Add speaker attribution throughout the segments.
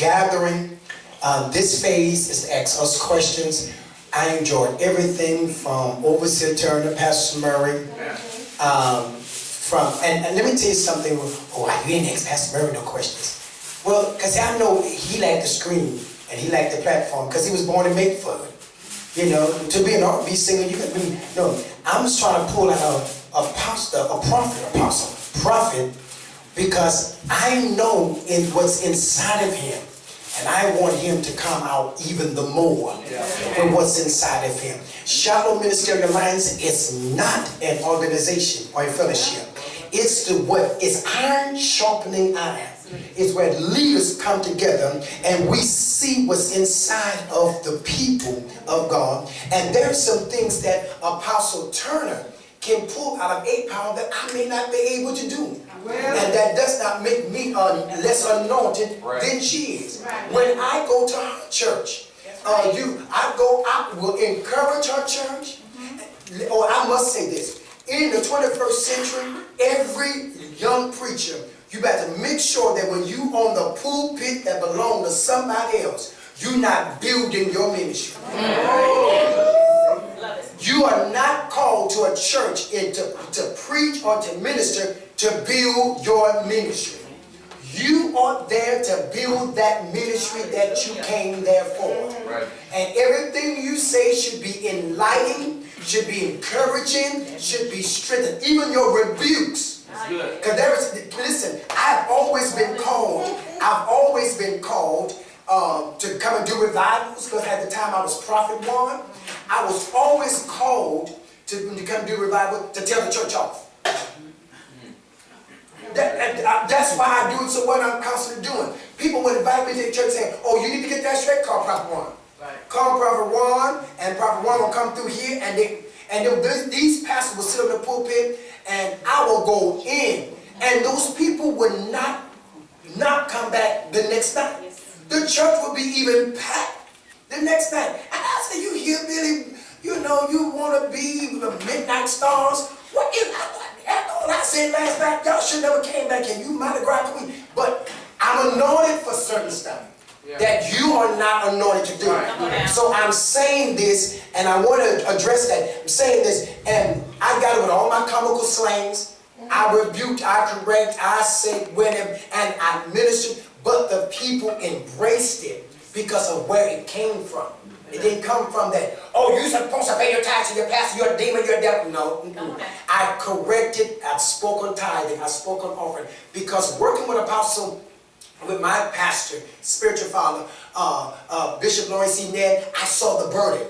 Speaker 1: gathering. This phase is to ask us questions. I enjoyed everything from Overseer Turner, Pastor Murray. And let me tell you something. Oh, you didn't ask Pastor Murray no questions. Well, because I know he liked the screen and he liked the platform because he was born in Makefoot. You know, to be an R&B singer, you can be. No, I'm just trying to pull out a prophet, because I know what's inside of him. And I want him to come out even the more with what's inside of him. Shiloh Ministerial Alliance is not an organization or a fellowship. It's it's iron sharpening iron. It's where leaders come together and we see what's inside of the people of God. And there's some things that Apostle Turner can pull out of a power that I may not be able to do. And that does not make me less anointed than she is. When I go to her church, I will encourage her church. Or I must say this, in the 21st century, every young preacher, you better make sure that when you on the pulpit that belong to somebody else, you're not building your ministry. You are not called to a church to preach or to minister to build your ministry. You are there to build that ministry that you came there for. And everything you say should be enlightening, should be encouraging, should be strengthened. Even your rebukes. Because listen, I've always been called to come and do revivals, because at the time I was Prophet One. I was always called to come do revival to tell the church off. That's why I do it so what I'm constantly doing. People would invite me to the church saying, oh, you need to get that straight, call Prophet One. Call Prophet One, and Prophet One will come through here, and these pastors will sit on the pulpit, and I will go in, and those people would not come back the next night. The church would be even packed the next night. And I say, you hear Billy, you know, you want to be the Midnight Stars. What is after all I said last night, y'all should never came back here. You might have cried queen. But I'm anointed for certain stuff that you are not anointed to do. So I'm saying this, and I want to address that. I'm saying this, and I got it with all my comical slangs. I rebuked, I correct, I said when and I ministered, but the people embraced it because of where it came from. It didn't come from that, oh, you're supposed to pay your tithes to your pastor, you're a demon, you're a devil. No. I corrected, I spoke on tithing, I spoke on offering, because working with Apostle, with my pastor, spiritual father, Bishop Lawrence C. Ned, I saw the burden.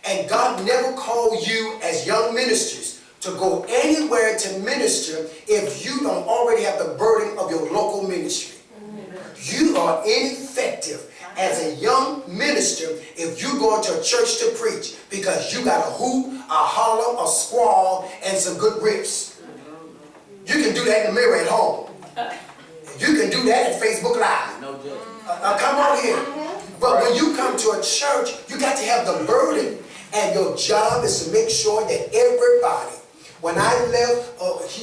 Speaker 1: And God never called you as young ministers to go anywhere to minister if you don't already have the burden of your local ministry. You are ineffective as a young minister if you go into a church to preach because you got a hoop, a holler, a squall, and some good riffs. You can do that in the mirror at home. You can do that at Facebook Live. Come on here. But when you come to a church, you got to have the burden. And your job is to make sure that everybody, when I left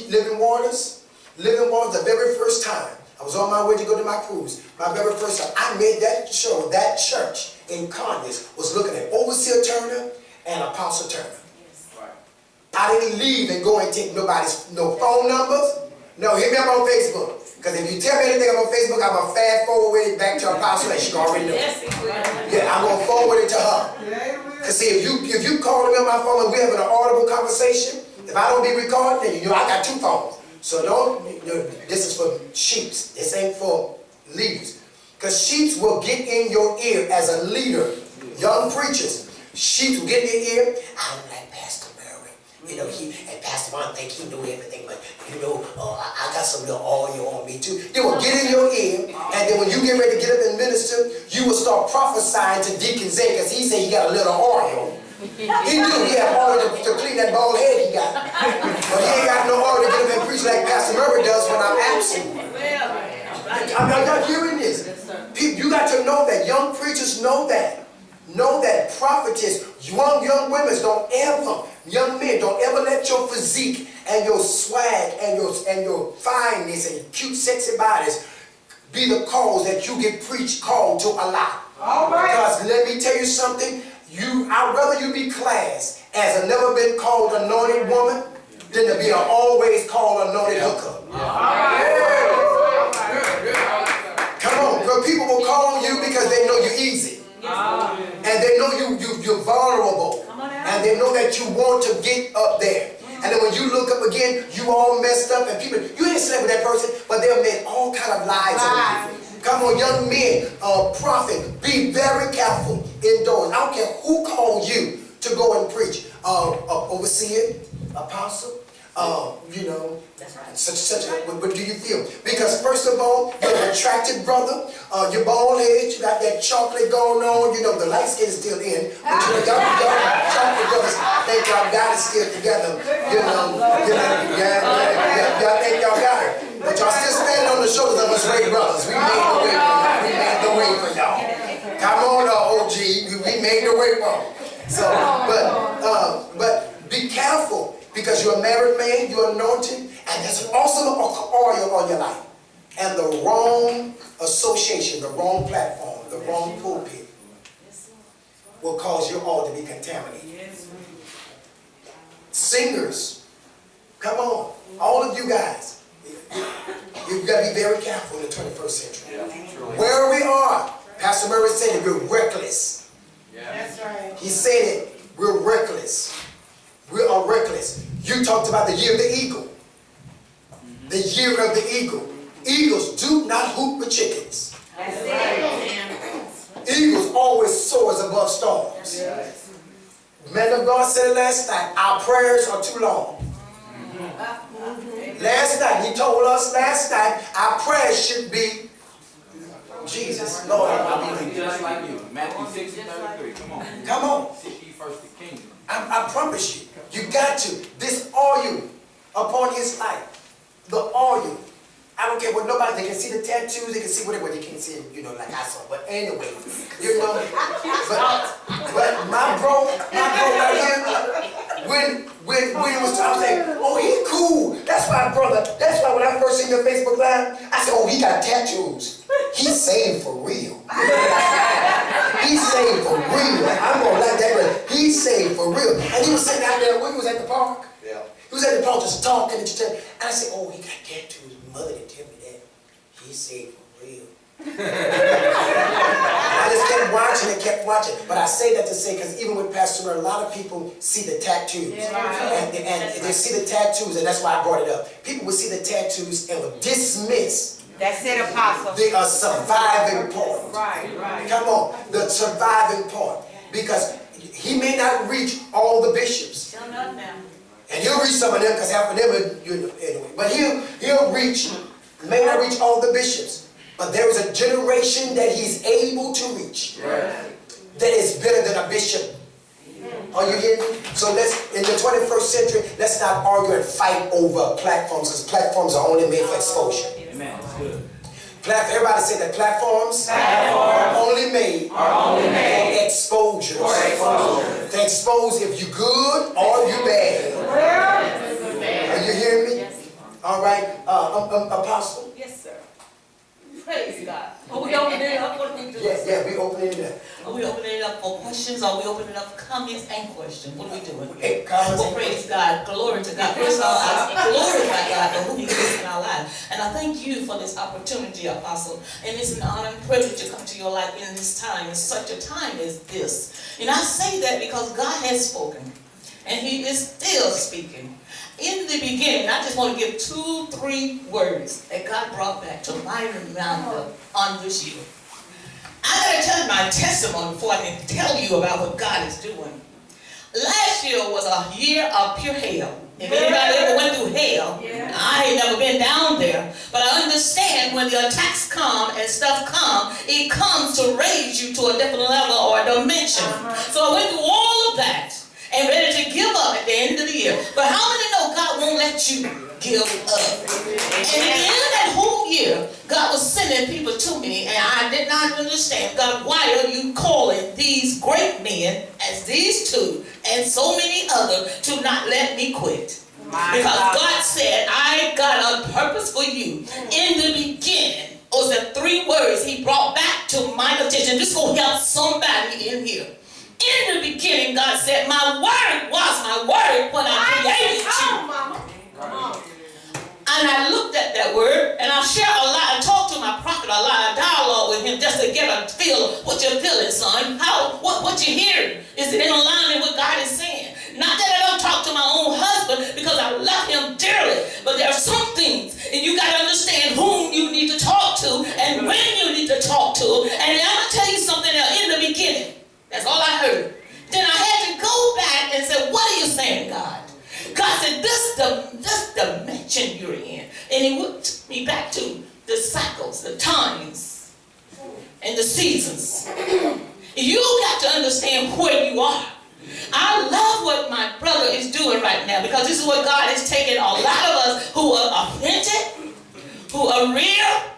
Speaker 1: Living Waters the very first time, I was on my way to go to my cruise. My very first time, I made that show, that church in Conyers was looking at Overseer Turner and Apostle Turner. I didn't leave and go and take no phone numbers. No, hit me up on Facebook. Because if you tell me anything about Facebook, I'm going to fast forward it back to Apostle and she already know. Yeah, I'm going to forward it to her. Because see, if you call me on my phone and we're having an audible conversation, if I don't be recording, then you know I got two phones. So this is for sheeps. This ain't for leaders. Because sheeps will get in your ear as a leader. Young preachers, sheeps will get in your ear. I don't like Pastor Murray. You know, and Pastor Ron think he knew everything, but you know, I got some little oil on me too. They will get in your ear, and then when you get ready to get up and minister, you will start prophesying to Deacon Zay, because he said he got a little oil. He knew he had oil to clean that bald head he got. But he ain't got no oil to get up and preach like Pastor Murray does when I'm absent. I'm not hearing this. You got to know that. Young preachers know that. Know that prophetess, young women young men, don't ever let your physique and your swag and your fineness and cute, sexy bodies be the cause that you get preached called to a lie.
Speaker 2: All right.
Speaker 1: Because let me tell you something, I'd rather you be classed as a never been called anointed woman than to be an always called anointed hooker. Come on, because people will call you because they know you're easy. And they know you're vulnerable. And they know that you want to get up there. And then when you look up again, you all messed up and people, you ain't slept with that person, but they'll make all kind of lies on you. Come on, young men, prophet, be very careful indoors. I don't care who called you to go and preach. Overseer, apostle, you know, such. What do you feel? Because first of all, you're an attractive brother. You're bald head. You got that chocolate going on. You know the light skin is still in. But you know, y'all chocolate brothers think y'all got it still together. Y'all think y'all got it. But y'all still standing on the shoulders of us great brothers. We made the way for y'all. We made the way for y'all. Come on, OG. We made the way for them. So, but be careful. Because you're a married man, you're anointed, and there's also oil on your life. And the wrong association, the wrong platform, the wrong pulpit will cause your oil to be contaminated. Singers, come on, all of you guys, you've got to be very careful in the 21st century. Where we are, Pastor Murray said it, we're reckless.
Speaker 2: That's right.
Speaker 1: He said it, we're reckless. We are reckless. You talked about the year of the eagle. The year of the eagle. Eagles do not hoop with chickens. Eagles always soars above storms. Man of God said last night, our prayers are too long. Last night, he told us last night, our prayers should be, Jesus, Lord, I believe.
Speaker 3: Just like you. Matthew 6:33. Come on.
Speaker 1: Come on.
Speaker 3: Seek ye first the kingdom.
Speaker 1: I promise you, you got to. This oil upon his life, the oil. I don't care what nobody, they can see the tattoos, they can see whatever, they can't see it, you know, like I saw. But anyway, you know, but my bro right here, when it was time to say, oh, he cool. That's why, brother, that's why when I first seen your Facebook Live, I said, oh, he got tattoos. He's saved for real. He's saved for real. I'm going to like that, but he's saved for real. And he was sitting out there when he was at the park. Yeah. He was at the park just talking and I said, oh, he got tattoos. Mother didn't tell me that. He's saved for real. I just kept watching. But I say that to say, because even with Pastor Murray, a lot of people see the tattoos. Yeah. And they see the tattoos, and that's why I brought it up. People would see the tattoos and would dismiss.
Speaker 2: That's it, Apostle.
Speaker 1: The surviving part.
Speaker 2: Right.
Speaker 1: Come on, the surviving part. Because he may not reach all the bishops.
Speaker 2: Tell them now.
Speaker 1: And he'll reach some of them, because half of them are, you know, anyway. But he'll reach, may not reach all the bishops. But there is a generation that he's able to reach. Right. That is better than a bishop. Are you hearing me? So in the 21st century, let's not argue and fight over platforms, because platforms are only made for exposure.
Speaker 3: Amen. That's good.
Speaker 1: Everybody say that platforms are only made for exposure. To expose if you're good or you're bad. Are you hearing me?
Speaker 4: Yes.
Speaker 1: All right, Apostle.
Speaker 4: Yes, sir. Praise God. Are we opening it up? What are we doing?
Speaker 1: Yeah, we opening it up.
Speaker 4: Are we opening it up for questions? Are we opening it up for comments and questions? What are we doing?
Speaker 1: Hey, comments
Speaker 4: Well,
Speaker 1: and
Speaker 4: praise God. Glory to God. First of all, I glorify God for who He is in our lives. And I thank you for this opportunity, Apostle. And it's an honor and privilege to come to your life in this time, in such a time as this. And I say that because God has spoken. And He is still speaking. In the beginning, I just want to give 2-3 words that God brought back to my reminder on this year. I got to tell you my testimony before I can tell you about what God is doing. Last year was a year of pure hell. If anybody ever went through hell, I ain't never been down there. But I understand when the attacks come and stuff come, it comes to raise you to a different level or a dimension. So I went through all of that and ready to give up at the end of the year. But how many know God won't let you give up? And at the end of that whole year, God was sending people to me, and I did not understand, God, why are you calling these great men, as these two, and so many others, to not let me quit? Because God said, I got a purpose for you in the beginning was the 3 words he brought back to my attention. This will help somebody in here. In the beginning, God said, my word was my word when I created you.
Speaker 2: Mama. Come on.
Speaker 4: And I looked at that word, and I share a lot. I talk to my prophet a lot. I dialogue with him just to get a feel of what you're feeling, son. What you're hearing. Is it in alignment with what God is saying? Not that I don't talk to my own husband because I love him dearly, but there are some things, and you got to understand whom you need to talk to and when you need to talk to. And I'm going to tell you something else in the beginning. That's all I heard. Then I had to go back and say, what are you saying, God? God said, this dimension you're in. And he took me back to the cycles, the times, and the seasons. You got to understand where you are. I love what my brother is doing right now, because this is what God is taking a lot of us who are authentic, who are real,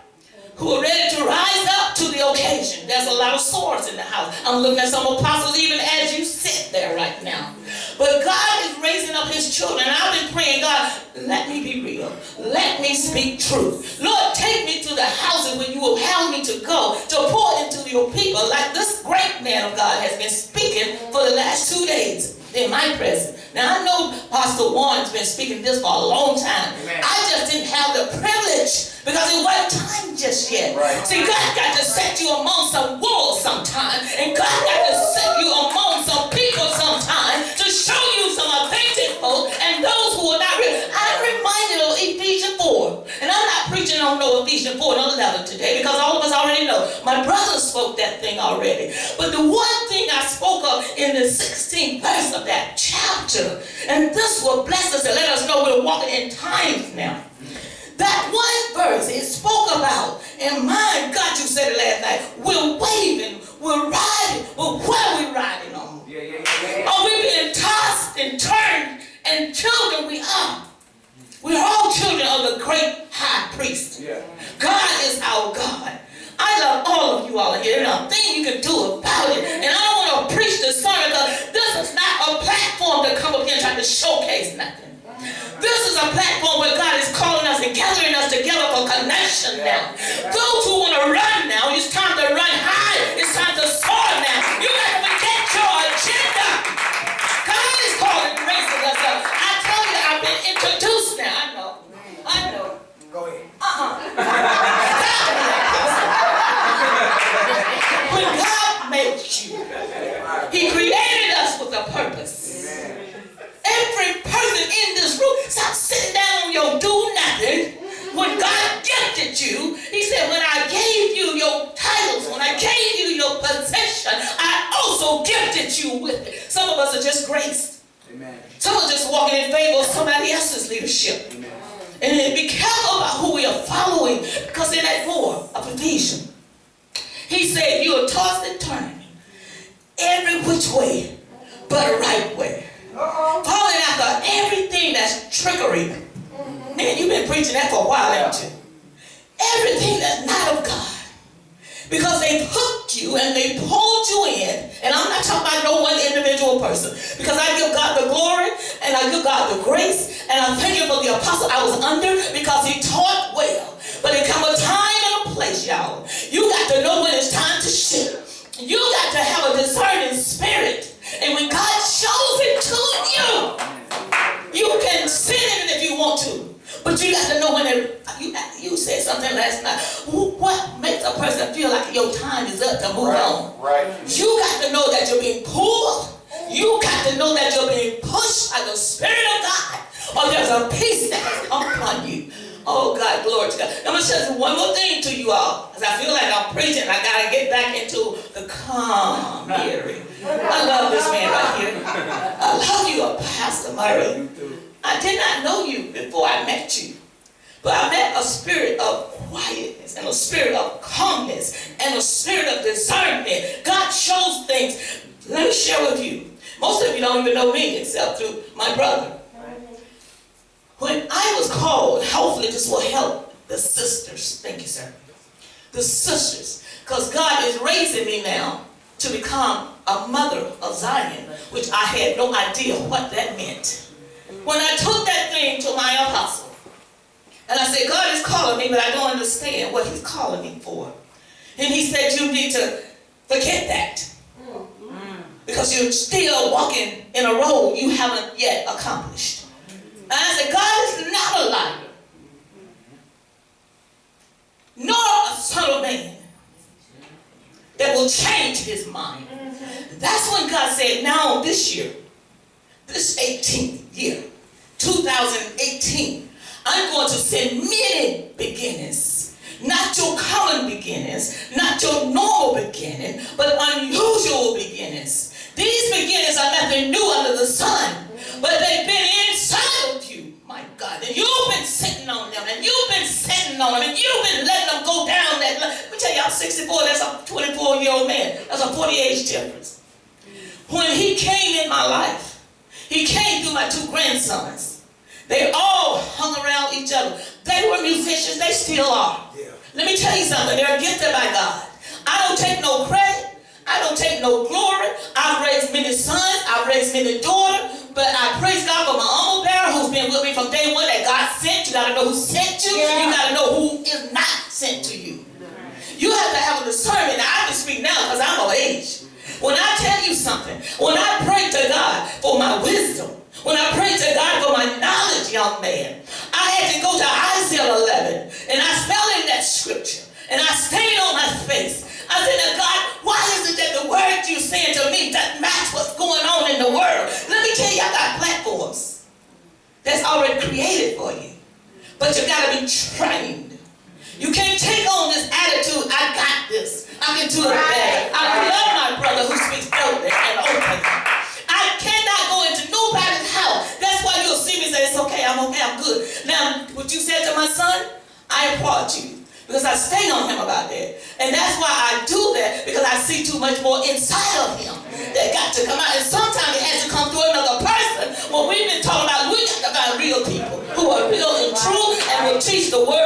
Speaker 4: who are ready to rise up to the occasion. There's a lot of swords in the house. I'm looking at some apostles even as you sit there right now. But God is raising up his children. And I've been praying, God, let me be real. Let me speak truth. Lord, take me to the houses where you will have me to go to pour into your people like this great man of God has been speaking for the last 2 days in my presence. Now, I know Pastor Warren's been speaking this for a long time. Amen. I just didn't have the privilege because it wasn't time just yet. Right. See, God got to set you among some wolves sometime, and God got to set you among some people sometime to show you some authentic folk and those who are not real. I'm reminded of Ephesians 4, and I'm not preaching on no Ephesians 4 and 11 today because all of us already know. My brother spoke that thing already. But the one thing I spoke of in the 16th verse of that chapter, and this will bless us and let us know we're walking in times now. That one verse it spoke about, and my God, you said it last night, we're waving, we're riding, but what are we riding on? Are we being tossed and turned, and children we are? We're all children of the great high priest. Yeah. God is our God. I love all of you all here. There's nothing you can do about it. And I don't want to preach the sermon because this is not a platform to come up here and try to showcase nothing. This is a platform where God is calling us and gathering us together for connection now. Those who want to run now, it's time to run high. It's time to soar now. You got to forget your agenda. God is calling and raising us up. I tell you, I've been introduced now. I know.
Speaker 1: Go ahead.
Speaker 4: When God made you, he created us with a purpose. Every person in this room, stop sitting down on your do nothing. When God gifted you, he said, when I gave you your titles, when I gave you your position, I also gifted you with it. Some of us are just graced. Amen. Some are just walking in favor of somebody else's leadership. Amen. And be careful about who we are following, because in that 4 of Ephesians, he said, you are tossed and turned every which way, but a right way. Falling after everything that's trickery. Man, you've been preaching that for a while, haven't you? Everything that's not of God. Because they've hooked you and they pulled you in. And I'm not talking about no one individual person. Because I give God the glory and I give God the grace. And I thank you for the apostle I was under because he taught well. But there come a time and a place, y'all. You got to know when it's time to shift. You got to have a discerning spirit. And when God shows it to you, you can sin in it if you want to. But you got to know when you said something last night. What makes a person feel like your time is up to move on? Right. You got to know that you're being pulled. You got to know that you're being pushed by the Spirit of God. Or there's a peace that has come upon you. Oh, God, glory to God. I'm going to say one more thing to you all. Because I feel like I'm preaching. I got to get back into the calm area. I love this man right here. I love you, Pastor Murray. I did not know you before I met you. But I met a spirit of quietness and a spirit of calmness and a spirit of discernment. God shows things. Let me share with you. Most of you don't even know me except through my brother. When I was called, hopefully this will help the sisters. Thank you, sir. The sisters. Because God is raising me now to become a mother of Zion, which I had no idea what that meant. When I took that thing to my apostle, And I said, God is calling me, but I don't understand what he's calling me for. And he said, you need to forget that. Because you're still walking in a road you haven't yet accomplished. And I said, God is not a liar, nor a son of man that will change his mind. That's when God said, now this year, this 18th year, 2018, I'm going to send many beginnings. Not your common beginnings, not your normal beginning, but unusual beginnings. These beginnings are nothing new under the sun, but they've been inside of you, my God. And you've been sitting on them, and you've been sitting on them, and you've been letting them go down that. Let me tell you, I'm 64, that's a 24-year-old man. That's a 40 age difference. When he came in my life, he came through my 2 grandsons. They all hung around each other. They were musicians, they still are. Yeah. Let me tell you something, they're gifted by God. I don't take no credit. I don't take no glory. I've raised many sons. I've raised many daughters. But I praise God for my own parent who's been with me from day one that God sent. You got to know who sent you. Yeah. You got to know who is not sent to you. You have to have a discernment. Now, I can speak now because I'm of age. When I tell you something, when I pray to God for my wisdom, when I pray to God for my knowledge, young man, I had to go to Isaiah 11, and I fell in that scripture, and I stayed on my face. I said, now God, why is it that the word you're saying to me doesn't match what's going on in the world? Let me tell you, I got platforms that's already created for you. But you got to be trained. You can't take on this attitude, I got this. I can do it better. I love my brother who speaks boldly and openly. I cannot go into nobody's house. That's why you'll see me say, it's okay, I'm good. Now, what you said to my son, I applaud you. Because I stay on him about that. And that's why I do that, because I see too much more inside of him that got to come out. And sometimes it has to come through another person. What we've been talking about, we got to find real people who are real and true and will teach the word